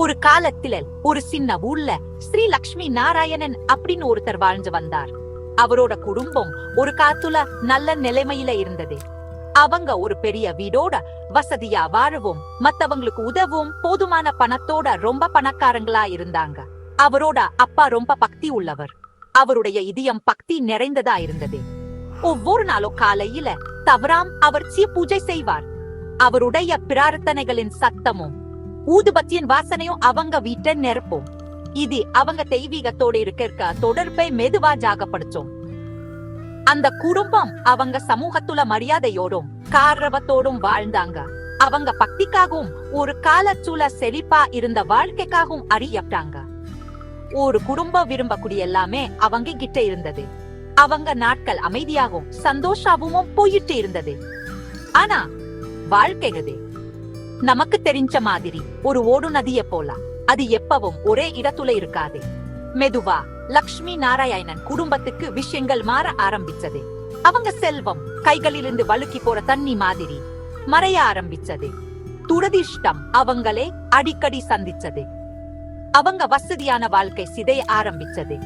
ஒரு காலத்துல ஒரு சின்ன ஊர்ல ஸ்ரீ லக்ஷ்மி நாராயணன் அப்படின்னு ஒருத்தர் வாழ்ந்து வந்தார். அவரோட குடும்பம் ஒரு காலத்துல நல்ல நிலைமையில இருந்தது. அவங்க ஒரு பெரிய வீடோட வசதியா வாழவும் மத்தவங்களுக்கு உதவும் போதுமான பணத்தோட ரொம்ப பணக்காரங்களா இருந்தாங்க. அவரோட அப்பா ரொம்ப பக்தி உள்ளவர். அவருடைய இதயம் பக்தி நிறைந்ததா இருந்தது. ஒவ்வொரு நாளும் காலையில தவறாம் அவர் பூஜை செய்வார். அவருடைய பிரார்த்தனைகளின் சத்தமும் ஊதுபத்தியின் வாசனையும் அவங்க வீட்டை நிரப்பும். இது அவங்க தெய்வீகத்தோடு இருக்க தொடர்பை மெதுவா ஜாகப்படுத்தும். அந்த குடும்பம் அவங்க சமூகத்துல மரியாதையோடும் காரவத்தோடும் வாழ்ந்தாங்க. அவங்க பக்திக்காகவும் ஒரு காலச்சூழ செழிப்பா இருந்த வாழ்க்கைக்காகவும் அறியப்பட்டாங்க. ஒரு குடும்பம் விரும்பக்கூடிய எல்லாமே அவங்க கிட்ட இருந்தது. அவங்க நாட்கள் அமைதியாகவும் சந்தோஷாவும் போயிட்டு இருந்தது. ஆனா வாழ்க்கைகதே நமக்கு தெரிஞ்ச மாதிரி ஒரு ஓடு நதிய போல அது எப்பவும் ஒரே இடத்துல இருக்காது. மெதுவா லக்ஷ்மி நாராயணன் குடும்பத்துக்கு விஷயங்கள் மாற ஆரம்பிச்சது. அவங்க செல்வம் கைகளிலிருந்து வழுக்கி போற தண்ணி மாதிரி மறைய ஆரம்பிச்சது. துரதிர்ஷ்டம் அவங்களே அடிக்கடி சந்திச்சது. அவங்க வசதியான வாழ்க்கை சிதைய ஆரம்பிச்சது.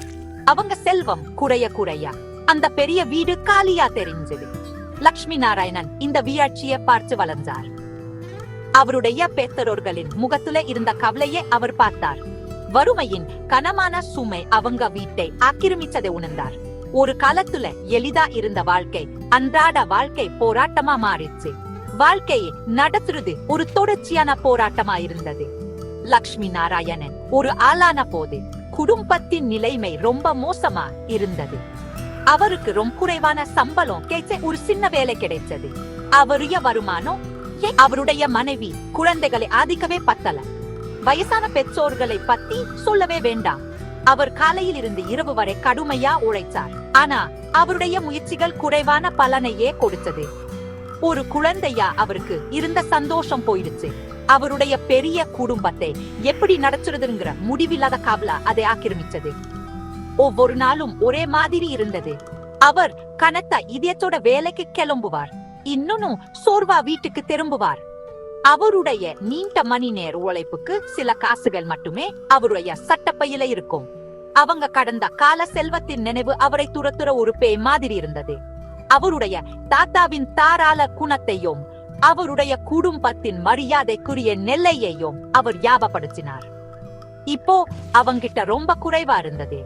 அவங்க செல்வம் குறைய குறைய அந்த பெரிய வீடு காலியா தெரிஞ்சது. லக்ஷ்மி நாராயணன் இந்த வீழ்ச்சியை பார்த்து வளர்ந்தார். அவருடைய பெற்றோர்களின் முகத்துல இருந்த கவலையை அவர் பார்த்தார். வறுமையின் கனமான சுமை அவங்க வீட்டை ஆக்கிரமிச்சதை உணர்ந்தார். ஒரு காலத்துல எளிதா இருந்த வாழ்க்கை அன்றாட வாழ்க்கை போராட்டமா மாறிச்சு. வாழ்க்கையை நடத்துறது ஒரு தொடர்ச்சியான போராட்டமா இருந்தது. லக்ஷ்மி நாராயணன் ஒரு ஆளான போது குடும்பத்தின் நிலைமை ரொம்ப மோசமா இருந்தது. அவருக்கு ரொம்ப குறைவான சம்பளம் கிடைச்ச ஒரு சின்ன வேலை கிடைச்சது. அவருடைய வருமானம் அவருடைய மனைவி குழந்தைகளை ஆதிக்கவே பத்தல. வயசான பெற்றோர்களை பத்தி சொல்லவே வேண்டாம். அவர் காலையில் இருந்து இரவு வரை கடுமையா உழைத்தார். ஆனா அவருடைய முயற்சிகள் குறைவான பலனையே கொடுத்தது. ஒரு குழந்தையா அவருக்கு இருந்த சந்தோஷம் போயிடுச்சு. அவருடைய பெரிய குடும்பத்தை எப்படி நடத்துறதுங்கிற முடிவில்லாத கவலை அதை ஆக்கிரமிச்சது. ஒவ்வொரு நாளும் ஒரே மாதிரி இருந்தது. அவர் கனத்த இதயத்தோட வேலைக்கு கிளம்புவார். இன்னும் சோர்வா வீட்டுக்கு திரும்புவார். அவருடைய நீண்ட மணி நேர உழைப்புக்கு சில காசுகள் மட்டுமே அவருடைய சட்டப்பையில இருக்கும். அவங்க கடந்த கால செல்வத்தின் நினைவு அவரை துரத்துற ஒரு பேய் மாதிரி இருந்தது. அவருடைய தாத்தாவின் தாராள குணத்தையும் அவருடைய குடும்பத்தின் மரியாதைக்குரிய நெல்லையையும் அவர் ஞாபகப்படுத்தினார். இப்போ அவங்கிட்ட ரொம்ப குறைவா இருந்தது.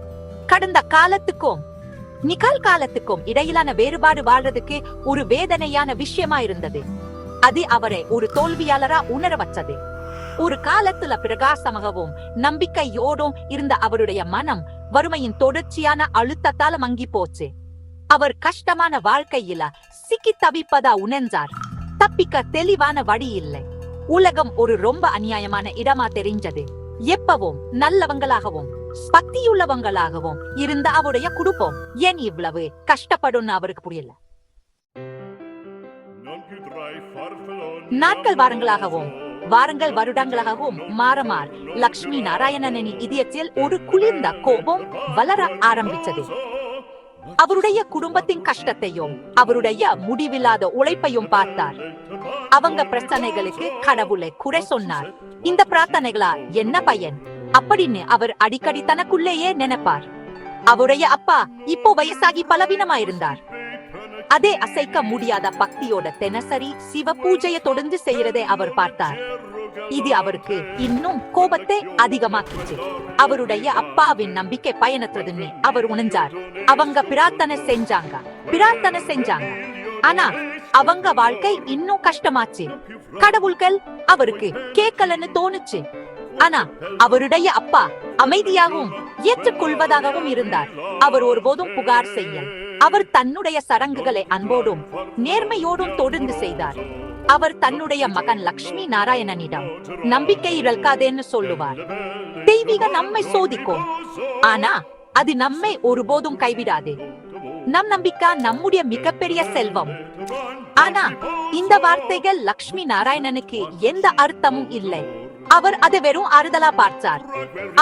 கடந்த காலத்துக்கும் நிகழ்காலத்துக்கும் இடையிலான வேறுபாடு வாழ்றதுக்கு ஒரு வேதனையான விஷயமா இருந்தது. அது அவரை ஒரு தோல்வியாளரா உணர வச்சது. ஒரு காலத்துல பிரகாசமாகவும் நம்பிக்கையோடும் இருந்த அவருடைய மனம் வறுமையின் தொடர்ச்சியான அழுத்தத்தால மங்கி போச்சு. அவர் கஷ்டமான வாழ்க்கையில சிக்கி தவிப்பதா உணர்ந்தார். தப்பிக்க தெளிவான வழி இல்லை. உலகம் ஒரு ரொம்ப அநியாயமான இடமா தெரிஞ்சது. எப்பவும் நல்லவங்களாகவும் பக்தியுள்ளவங்களாகவும் இருந்த அவருடைய குடும்பம் ஏன் இவ்வளவு கஷ்டப்படும் அவருக்கு புரியல. நாட்கள் வாரங்களாகவும் வாரங்கள் வருடங்களாகவும் மாறமார் லக்ஷ்மி நாராயணனின் இதயத்தில் ஒரு குளிர்ந்த கோபம் வளர ஆரம்பிச்சது. அவருடைய குடும்பத்தின் கஷ்டத்தையும் அவருடைய முடிவில்லாத உழைப்பையும் பார்த்தார். அவங்க பிரச்சனைகளுக்கு கடவுளை குறை சொன்னார். இந்த பிரார்த்தனைகளா என்ன பயன் அப்படின்னு அவர் அடிக்கடி தனக்குள்ளேயே நினைப்பார். அவருடைய அப்பா இப்போ வயசாகி பலவீனமா இருந்தார். அதே அசைக்க முடியாத பக்தியோட தினசரி சிவ பூஜையை தொடர்ந்து செய்யறதை அவர் பார்த்தார். இது அவருக்கு இன்னும் கோபத்தை அதிகமாக்கிச்சு. அவருடைய அப்பாவின் நம்பிக்கை பயனற்றதுன்னு அவர் உணர்ந்தார். அவங்க பிரார்த்தனை செஞ்சாங்க. ஆனா அவங்க வாழ்க்கை இன்னும் கஷ்டமாச்சு. கடவுள்கள் அவருக்கு கேட்கலன்னு தோணுச்சு. ஆனா அவருடைய அப்பா அமைதியாகவும் ஏற்றுக்கொள்வதாகவும் இருந்தார். அவர் ஒருபோதும் புகார் செய்ய. அவர் தன்னுடைய சடங்குகளை அன்போடும் நேர்மையோடும் தொடர்ந்து செய்தார். அவர் தன்னுடைய மகன் லக்ஷ்மி நாராயணனிடம் நம்பிக்கை இழக்காதேன்னு சொல்லுவார். தெய்வீக நம்மை சோதிக்கும், ஆனா அது நம்மை ஒருபோதும் கைவிடாது. நம் நம்பிக்கை நம்முடைய மிகப்பெரிய செல்வம். ஆனா இந்த வார்த்தைகள் லக்ஷ்மி நாராயணனுக்கு எந்த அர்த்தமும் இல்லை. அவர் அதை வெறும் ஆறுதலா பார்த்தார்.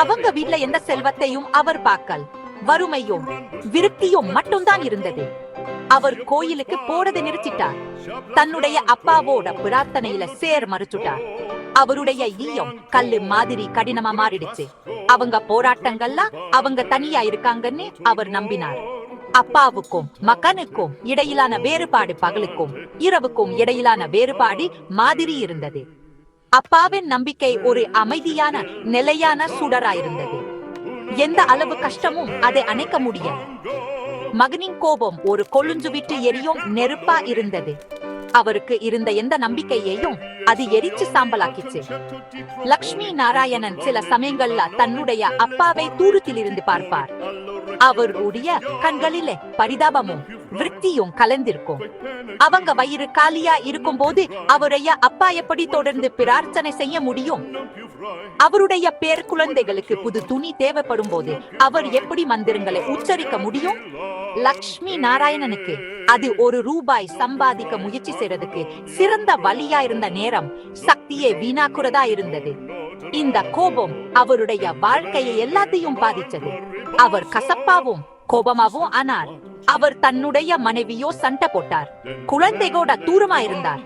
அவங்க வீட்ல எந்த செல்வத்தையும் அவர் பார்க்கல். வறுமையும் விருத்தியும் மட்டும்தான் இருந்தது. அவர் கோயிலுக்கு போறதை நிறுத்திட்டார். தன்னுடைய அப்பாவோட பிரார்த்தனையில மறுத்துட்டார். அவருடைய ஈயம் கல்லு மாதிரி கடினமா மாறிடுச்சு. அவங்க போராட்டங்கள்ல அவங்க தனியா இருக்காங்கன்னு அவர் நம்பினார். அப்பாவுக்கும் மகனுக்கும் இடையிலான வேறுபாடு பகலுக்கும் இரவுக்கும் இடையிலான வேறுபாடு மாதிரி இருந்தது. அப்பாவின் நம்பிக்கை ஒரு அமைதியான நிலையான சுடராயிருந்தது. எந்த அளவு கஷ்டமும் அதை அணைக்க முடியாது. மகனின் கோபம் ஒரு கொழுஞ்சு விட்டு எரியும் நெருப்பா இருந்தது. அவருக்கு இருந்த எந்த நம்பிக்கையையும் அது எரிச்சு சாம்பலாக்கிச்சு. லக்ஷ்மி நாராயணன் சில சமயங்கள்ல தன்னுடைய அப்பாவை தூரத்தில் இருந்து பார்ப்பார். அவருடைய கண்களிலே பரிதாபமும் விருத்தியும் கலந்திருக்கும். அவங்க வயிறு காலியா இருக்கும் போது அவருடைய அப்பா எப்படி தொடர்ந்து பிரார்த்தனை செய்ய முடியும்? அவருடைய பேர் குழந்தைகளுக்கு புது துணி தேவைப்படும் போது அவர் எப்படி மந்திரங்களை உச்சரிக்க முடியும்? லக்ஷ்மி நாராயணனுக்கு அது ₹1 சம்பாதிக்க முயற்சி செய்யறதுக்கு சிறந்த வழியா இருந்த நேரம் சக்தியை வீணாக்குறதா இருந்தது. இந்த கோபம் அவருடைய வாழ்க்கையை எல்லாத்தையும் பாதிச்சது. அவர் கசப்பாவும் கோபமாவும் ஆனார். அவர் தன்னுடைய மனைவியோ சண்டை போட்டார். குழந்தைகளோட தூரமா இருந்தார்.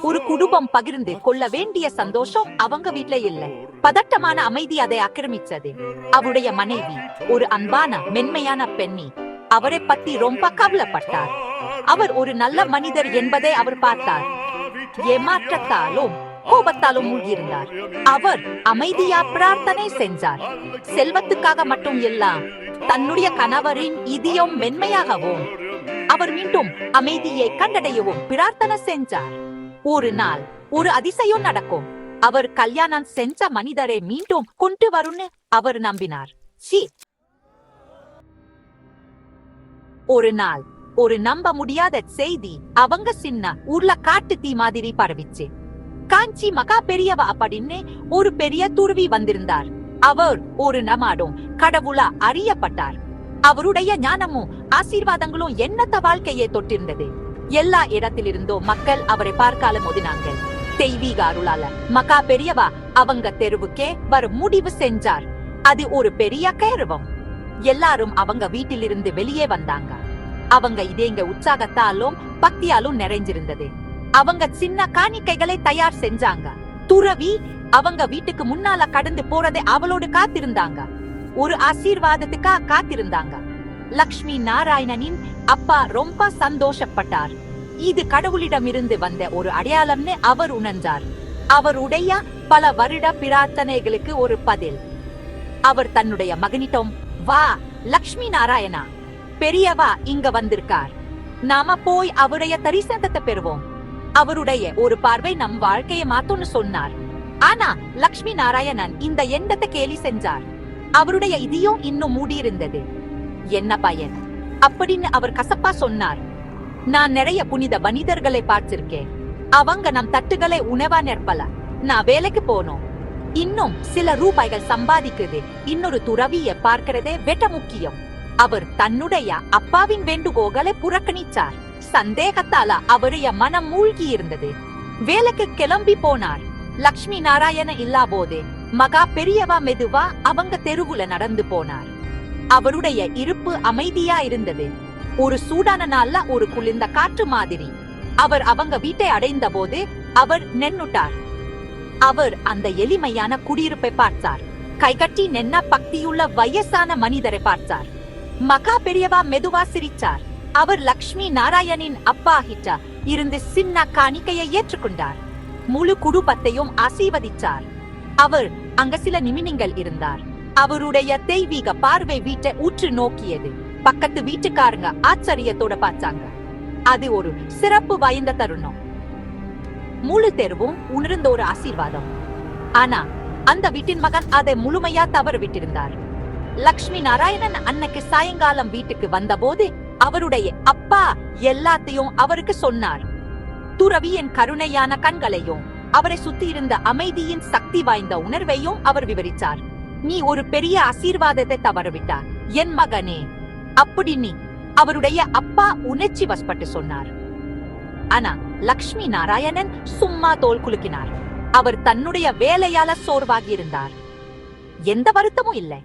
ஒரு குடும்பம் பகிர்ந்து கொள்ள வேண்டிய சந்தோஷம் அவங்க வீட்ல இல்ல. பதட்டமான அமைதி அதை ஆக்கிரமிச்சது. அவருடைய மனைவி ஒரு அன்பான மென்மையான பெண்ணி. அவரை பத்தி ரொம்ப கவலைப்பட்டார். அவர் ஒரு நல்ல மனிதர் என்பதை அவர் பார்த்தார். ஏமாற்றத்தாலும் கோபத்தாலும் மூழ்கியிருந்தார். அவர் அமைதியா பிரார்த்தனை செஞ்சார். செல்வத்துக்காக மட்டும் எல்லாம் தன்னுடைய கணவரின் இதயம் மென்மையாகவும் அவர் மீண்டும் அமைதியை கண்டடையவும் பிரார்த்தனை செஞ்சார். ஒரு நாள் ஒரு அதிசயம் நடக்கும். அவர் கல்யாணம் செஞ்ச மனிதரை மீண்டும் கொண்டு வரும்னு அவர் நம்பினார். ஒரு நாள் ஒரு நம்ப முடியாத செய்தி அவங்க சின்ன ஊர்ல காட்டு தீ மாதிரி பரவிச்சு. காஞ்சி மகா பெரியவா அப்படின்னு ஒரு பெரிய துருவி வந்திருந்தார். அவர் ஒரு நமாடும் கடவுளா அறியப்பட்டார். அவருடைய ஞானமும் ஆசீர்வாதங்களும் எண்ணத்த வாழ்க்கையை தொட்டிருந்தது. எல்லா இடத்திலிருந்தோ மக்கள் அவரை பார்க்கால மோதினாங்க. தெய்வீக அருளால மகா பெரியவா அவங்க தெருவுக்கே வர முடிவு செஞ்சார். அது ஒரு பெரிய கௌரவம். எல்லாரும் அவங்க வீட்டிலிருந்து வெளியே வந்தாங்க. அவங்க இதேங்க உற்சாகத்தாலும் பக்தியாலும் நிறைஞ்சிருந்தது. அவங்க சின்ன காணிக்கைகளை தயார் செஞ்சாங்க. துறவி அவங்க வீட்டுக்கு முன்னால கடந்து போறதை அவளோடு காத்திருந்தாங்க. ஒரு ஆசீர்வாதத்துக்கா காத்திருந்தாங்க. லக்ஷ்மி நாராயணனின் அப்பா ரொம்ப சந்தோஷப்பட்டார். இது கடவுளிடமிருந்து வந்த ஒரு அடையாளம்னு அவர் உணர்ந்தார். அவருடைய பல வருட பிரார்த்தனைகளுக்கு ஒரு பதில். அவர் தன்னுடைய மகனிடம், வா லக்ஷ்மி நாராயணா, பெரியவா இங்க வந்திருக்கார். நாம போய் அவருடைய தரிசனத்தை பெறுவோம். அவருடைய ஒரு பார்வை நம் வாழ்க்கையை மாத்தோன்னு சொன்னார். ஆனா லக்ஷ்மி நாராயணன் இந்த எண்ணத்தை கேலி செஞ்சார். அவருடைய இதயம் இன்னும் மூடியிருந்தது. என்ன பயன் அப்படின்னு அவர் கசப்பா சொன்னார். நான் நிறைய புனித மனிதர்களை பார்த்திருக்கேன். அவங்க நம் தட்டுகளை உணவா நிற்பல. நான் வேலைக்கு போனோம். இன்னும் சில ரூபாய்கள் சம்பாதிக்கிறது இன்னொரு துறவியை பார்க்கிறதே வெட்ட முக்கியம். அவர் தன்னுடைய அப்பாவின் வேண்டுகோள்களை புறக்கணிச்சார். சந்தேகத்தால அவருடைய மனம் மூழ்கி இருந்தது. வேலைக்கு கிளம்பி போனார். லக்ஷ்மி நாராயண இல்லா போதே மகா பெரியவா மெதுவா அவங்க தெருவுல நடந்து போனார். அவருடைய இருப்பு அமைதியா இருந்தது. ஒரு சூடான நாள்ல ஒரு குளிர்ந்த காற்று மாதிரி. அவர் அவங்க வீட்டை அடைந்த போது அவர் நின்னுட்டார். அவர் அந்த எளிமையான குடியிருப்பை பார்த்தார். கைகட்டி நின்ன பக்தியுள்ள வயசான மனிதரை பார்த்தார். மகா பெரியவா மெதுவா சிரிச்சார். அவர் லக்ஷ்மி நாராயணின் அப்பா கிட்ட இருந்து சின்ன காணிக்கையை ஏற்றுக்கொண்டார். முழு குடும்பத்தையும் ஆசீர்வதிச்சார். அவர் அங்க சில நிமிடங்கள் இருந்தார். அவருடைய தெய்வீக பார்வை வீட்டை உற்று நோக்கியது. பக்கத்து வீட்டுக்காரங்க ஆச்சரியத்தோட பார்த்தாங்க. அது ஒரு சிறப்பு வாய்ந்த தருணம். முழு தெருவும் உணர்ந்த ஒரு ஆசீர்வாதம். ஆனா அந்த வீட்டின் மகன் அதை முழுமையா தவறு விட்டிருந்தார். லக்ஷ்மி நாராயணன் அன்னைக்கு சாயங்காலம் வீட்டுக்கு வந்தபோது அவருடைய அப்பா எல்லாத்தையும் அவருக்கு சொன்னார். துறவியின் கருணையான கண்களையும் அவரை சுத்தி இருந்த அமைதியின் சக்தி வாய்ந்த உணர்வையும் அவர் விவரித்தார். நீ ஒரு பெரிய ஆசீர்வாதத்தை தவறவிட்டார் என் மகனே அப்படி நீ அவருடைய அப்பா உணர்ச்சி வசப்பட்டு சொன்னார். ஆனா லக்ஷ்மி நாராயணன் சும்மா தோல் குலுக்கினார். அவர் தன்னுடைய வேலையால சோர்வாகி இருந்தார். எந்த வருத்தமும் இல்லை.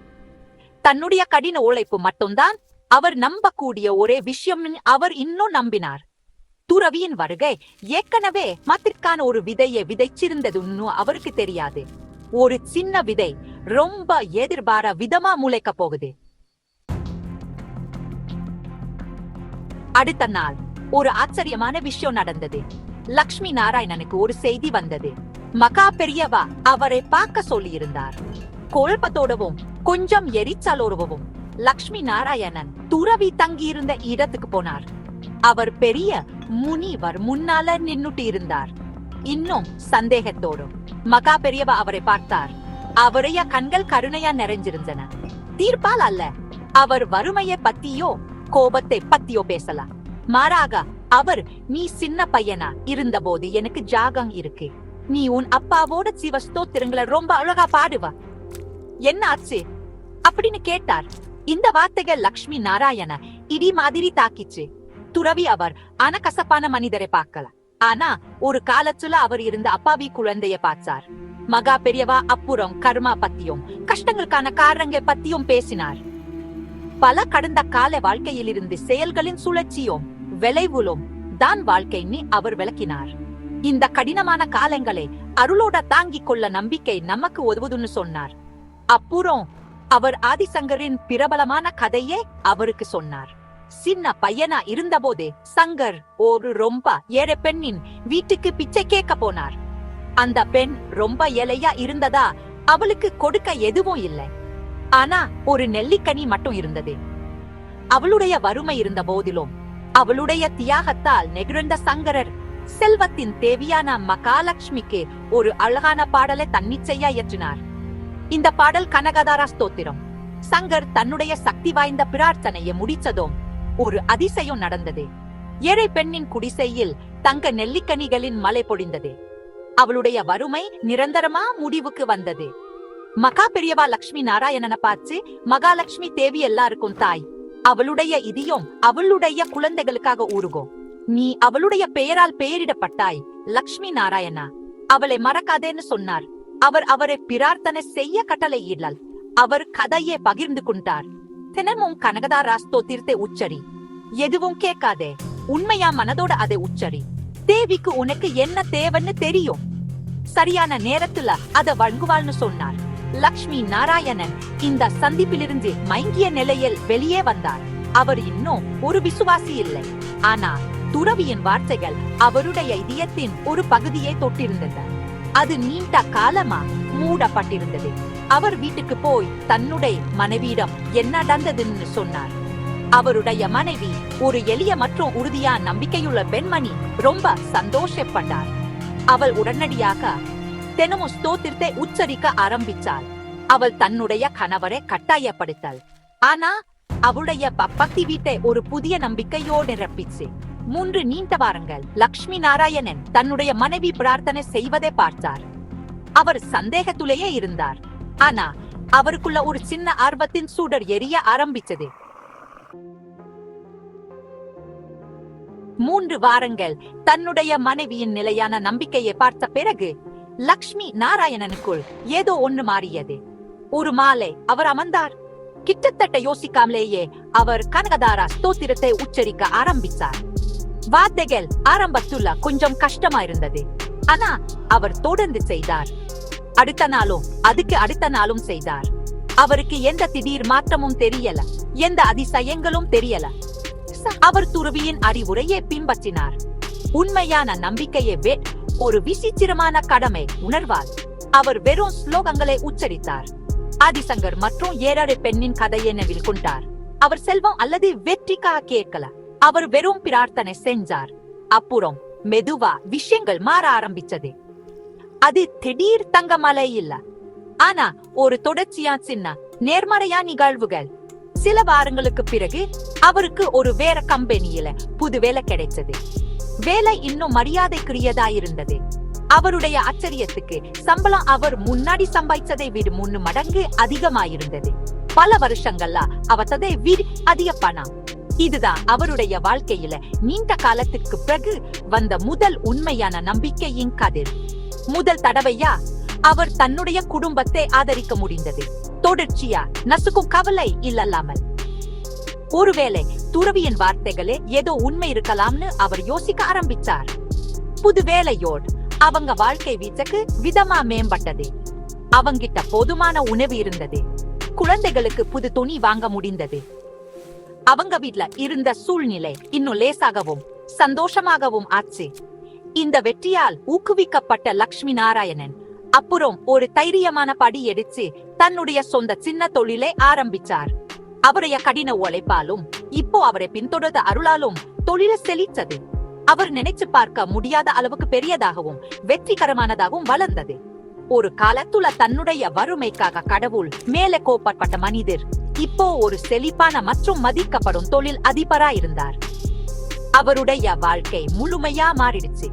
தன்னுடைய கடின உழைப்பு மட்டும்தான் அவர் நம்பக்கூடிய ஒரே விஷயம் அவர் இன்னும் நம்பினார். துறவியின் வருகை ஏற்கனவே மத்திற்கான ஒரு விதையை விதைச்சிருந்ததுன்னு அவருக்கு தெரியாது. ஒரு சின்ன விதை ரொம்ப எதிர்பார விதமா முளைக்க போகுது. அடுத்த நாள் ஒரு ஆச்சரியமான விஷயம் நடந்தது. லக்ஷ்மி நாராயணனுக்கு ஒரு செய்தி வந்தது. மகா பெரியவா அவரை பார்க்க சொல்லி இருந்தார். குழப்பத்தோடவும் கொஞ்சம் எரிச்சலோடவும் லக்ஷ்மி நாராயணன் துறவி தங்கியிருந்த இடத்துக்கு போனார். அவர் பெரிய முனிவர் முன்னால நின்னுட்டு இருந்தார். இன்னும் சந்தேகத்தோடும் மகா பெரியவா அவரை பார்த்தார். அவருடைய கண்கள் கருணையா நிறைஞ்சிருந்தன. தீர்ப்பால் அல்ல, அவர் வறுமையை பத்தியோ கோபத்தை பத்தியோ பேசல. மாறாக அவர், நீ சின்ன பையனா இருந்தபோது எனக்கு ஜாகம் இருக்கு, நீ உன் அப்பாவோட சிவஸ்தோத்திரங்களை ரொம்ப அழகா பாடுவா, என்ன ஆச்சு அப்படின்னு கேட்டார். இந்த வார்த்தைகள் லக்ஷ்மி நாராயண இடி மாதிரி தாக்கிச்சு. துறவி அவர் அனகசப்பான மனிதரை பார்க்கல, ஆனா ஒரு காலத்துல அவர் இருந்த அப்பாவி குழந்தைய பார்த்தார். மகா பெரியவா அப்புறம் கர்மா பத்தியும் கஷ்டங்களுக்கான காரணங்கள் பத்தியும் பேசினார். பல கடந்த கால வாழ்க்கையில் இருந்து செயல்களின் சுழற்சியும் விளைவுலும் தான் வாழ்க்கைன்னு அவர் விளக்கினார். இந்த கடினமான காலங்களை அருளோட தாங்கிக் கொள்ள நம்பிக்கை நமக்கு உதவுதுன்னு சொன்னார். அப்புறம் அவர் ஆதிசங்கரின் பிரபலமான கதையே அவருக்கு சொன்னார். சின்ன பையனா இருந்தபோதே சங்கர் ஒரு ரொம்ப ஏழை பெண்ணின் வீட்டுக்கு பிச்சை கேட்க போனார். அந்த பெண் ரொம்ப ஏழையா இருந்ததா அவளுக்கு கொடுக்க எதுவும் இல்லை, ஆனா ஒரு நெல்லிக்கனி மட்டும் இருந்தது. அவளுடைய வறுமை இருந்த போதிலும் அவளுடைய தியாகத்தால் நெகிழ்ந்த சங்கரர் செல்வத்தின் தேவியான மகாலட்சுமிக்கு ஒரு அழகான பாடலை தன்னிச்சையா இயற்றினார். இந்த பாடல் கனகதாரா ஸ்தோத்திரம். சங்கர் தன்னுடைய சக்தி வாய்ந்த பிரார்த்தனையை முடிச்சதும் ஒரு அதிசயம் நடந்தது. ஏழை பெண்ணின் குடிசையில் தங்க நெல்லிக்கனிகளின் மழை பொழிந்தது. அவளுடைய வறுமை நிரந்தரமா முடிவுக்கு வந்தது. மகா பெரியவா லக்ஷ்மி நாராயணனை பார்த்து, மகாலட்சுமி தேவி எல்லாருக்கும் தாய், அவளுடைய இதயம் அவளுடைய குழந்தைகளுக்காக ஊருகும், நீ அவளுடைய பெயரால் பெயரிடப்பட்டாய் லக்ஷ்மி நாராயணா, அவளை மறக்காதேன்னு சொன்னார். அவர் அவரை பிரார்த்தனை செய்ய கட்டளை இல்லல், அவர் கதையை பகிர்ந்து கொண்டார். தினமும் கனகதாரா ஸ்தோத்திரத்தை உச்சரி, எதுவும் கேட்காதே, உண்மையா மனதோட அதை உச்சரி. தேவிக்கு உனக்கு என்ன தேவைன்னு தெரியும், சரியான நேரத்துல அதை வழங்குவாள்னு சொன்னார். லக்ஷ்மி நாராயணன் இந்த சந்திப்பிலிருந்து மயங்கிய நிலையில் வெளியே வந்தார். அவர் இன்னும் ஒரு விசுவாசி இல்லை, ஆனா துறவியின் வார்த்தைகள் அவருடைய இதயத்தின் ஒரு பகுதியை தொட்டிருந்தது. அது நீண்ட காலமா மூடப்பட்டிருந்தது. அவர் வீட்டுக்கு போய் தன்னுடைய மனைவியிடம் என்ன நடந்ததுன்னு சொன்னார். அவருடைய மனைவி ஒரு எளிய மற்றும் உறுதியான நம்பிக்கையுள்ள பெண்மணி ரொம்ப சந்தோஷப்பட்டார். அவள் உடனடியாக தினமும் ஸ்தோத்திரத்தை உச்சரிக்க ஆரம்பித்தாள். அவள் தன்னுடைய கணவரை கட்டாயப்படுத்தல், ஆனா அவளுடைய பக்தி வீட்டை ஒரு புதிய நம்பிக்கையோடு நிரப்பிச்சு. 3 நீண்ட வாரங்கள் லக்ஷ்மி நாராயணன் தன்னுடைய மனைவி பிரார்த்தனை செய்வதை பார்த்தார். அவர் சந்தேகத்துலேயே இருந்தார், ஆனா அவருக்குள்ள ஒரு சின்ன ஆர்வத்தின் சூடர் எரிய ஆரம்பிச்சது. 3 வாரங்கள் தன்னுடைய மனைவியின் நிலையான நம்பிக்கையை பார்த்த பிறகு லக்ஷ்மி நாராயணனுக்குள் ஏதோ ஒன்று மாறியது. ஒரு மாலை அவர் அமர்ந்தார். கிட்டத்தட்ட யோசிக்காமலேயே அவர் கனகதாரா ஸ்தோத்திரத்தை உச்சரிக்க ஆரம்பித்தார். வார்த்தைகள் ஆரம்பத்துல கொஞ்சம் கஷ்டமா இருந்தது, ஆனா அவர் தொடர்ந்து செய்தார். அடுத்த நாளும் அதுக்கு அடுத்த நாளும் செய்தார். அவருக்கு எந்த திடீர் மாற்றமும் தெரியல, எந்த அதிசயங்களும் தெரியல. அவர் துறவியின் அறிவுரையை பின்பற்றினார். உண்மையான நம்பிக்கையை ஒரு விசித்திரமான கடமை உணர்வால் அவர் வெறும் ஸ்லோகங்களை உச்சரித்தார். ஆதிசங்கர் மற்றும் ஏழரை பெண்ணின் கதையை நினைவில் கொண்டார். அவர் செல்வம் அல்லது வெற்றிக்காக கேட்கல, அவர் வெறும் பிரார்த்தனை செஞ்சார். அப்புறம் மெதுவா விஷயங்கள் மாற ஆரம்பிச்சது. அது திடீர் தங்க மலை இல்ல, ஆனா ஒரு தொடர்ச்சியா சின்ன நேர்மறையா நிகழ்வுகள். சில வாரங்களுக்கு பிறகு அவருக்கு ஒரு வேற கம்பெனியில புது வேலை கிடைச்சது. வேலை இன்னும் மரியாதைக்குரியதா இருந்தது. அவருடைய ஆச்சரியத்துக்கு சம்பளம் அவர் முன்னாடி சம்பாதிச்சதை விட 3 மடங்கு அதிகமாயிருந்தது. பல வருஷங்கள்ல அவரதை விட அதிக பணம். இதுதான் அவருடைய வாழ்க்கையில நீண்ட காலத்திற்கு பிறகு வந்த முதல் உண்மையான நம்பிக்கையின் கதிர். முதல் தடவையா அவர் தன்னுடைய குடும்பத்தை ஆதரிக்க முடிந்தது, தொடர்ச்சியா நசுக்கும் கவலை இல்லாமல். ஒருவேளை துறவியின் வார்த்தைகளே ஏதோ உண்மை இருக்கலாம்னு அவர் யோசிக்க ஆரம்பிச்சார். புது வேலையோடு அவங்க வாழ்க்கை வீட்டுக்கு விதமா மேம்பட்டது. அவங்கிட்ட போதுமான உணவு இருந்தது. குழந்தைகளுக்கு புது துணி வாங்க முடிந்தது. அவங்க வீட்ல இருந்த சூழ்நிலை இன்னும் லேசாகவும் சந்தோஷமாகவும் ஆச்சு. இந்த வெற்றியால் ஊக்குவிக்கப்பட்ட லக்ஷ்மி நாராயணன் அப்புறம் ஒரு தைரியமான படி எடுத்து தன்னுடைய சொந்த சின்ன தொழிலை ஆரம்பிச்சார். அவருடைய கடின உழைப்பாலும் இப்போ அவரை பின்தொடர்ந்த அருளாலும் தொழில் செழித்தது. அவர் நினைச்சு பார்க்க முடியாத அளவுக்கு பெரியதாகவும் வெற்றிகரமானதாகவும் வளர்ந்தது. ஒரு காலத்துல தன்னுடைய வறுமைக்காக கடவுள் மேலே கோபப்பட்ட மனிதர் இப்போ ஒரு செழிப்பான மற்றும் மதிக்கப்படும் தொழில் அதிபரா இருந்தார். அவருடைய வாழ்க்கை முழுமையா மாறிடுச்சு.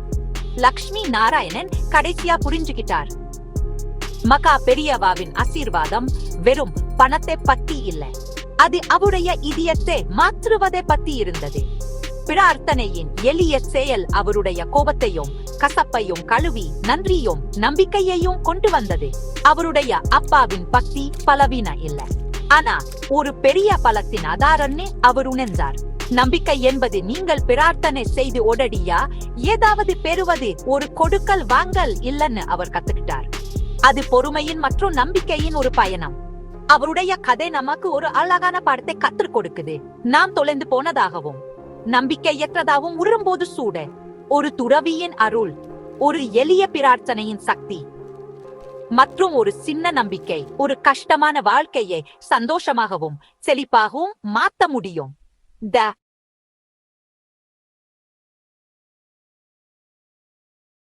லக்ஷ்மி நாராயணன் கடைசியா புரிஞ்சுகிட்டார், மகா பெரியவாவின் ஆசீர்வாதம் வெறும் பணத்தை பத்தி இல்ல, அது அவருடைய இதயத்தை மாற்றுவதை பத்தி இருந்தது. பிரார்த்தனையின் எளிய செயல் அவருடைய கோபத்தையும் கசப்பையும் கழுவி நன்றியும் நம்பிக்கையையும் கொண்டு வந்தது. அவருடைய அப்பாவின் பக்தி பலவீன இல்ல, ஆனா ஒரு பெரிய பலத்தின் ஆதாரம்னு அவர் உணர்ந்தார். நம்பிக்கை என்பது நீங்கள் பிரார்த்தனை செய்து உடனடியா ஏதாவது பெறுவது, ஒரு கொடுக்கல் வாங்கல் இல்லன்னு அவர் கத்துக்கிட்டார். அது பொறுமையின் மற்றும் நம்பிக்கையின் ஒரு பயணம். அவருடைய கதை நமக்கு ஒரு அழகான பாடத்தை கற்றுக் கொடுக்குது. நாம் தொலைந்து போனதாகவும் நம்பிக்கையற்றதாகவும் உரும்போது சூட ஒரு துறவியின் அருள், ஒரு எளிய பிரார்த்தனையின் சக்தி மற்றும் ஒரு சின்ன நம்பிக்கை ஒரு கஷ்டமான வாழ்க்கையை சந்தோஷமாகவும் செழிப்பாகவும் மாத்த முடியும். த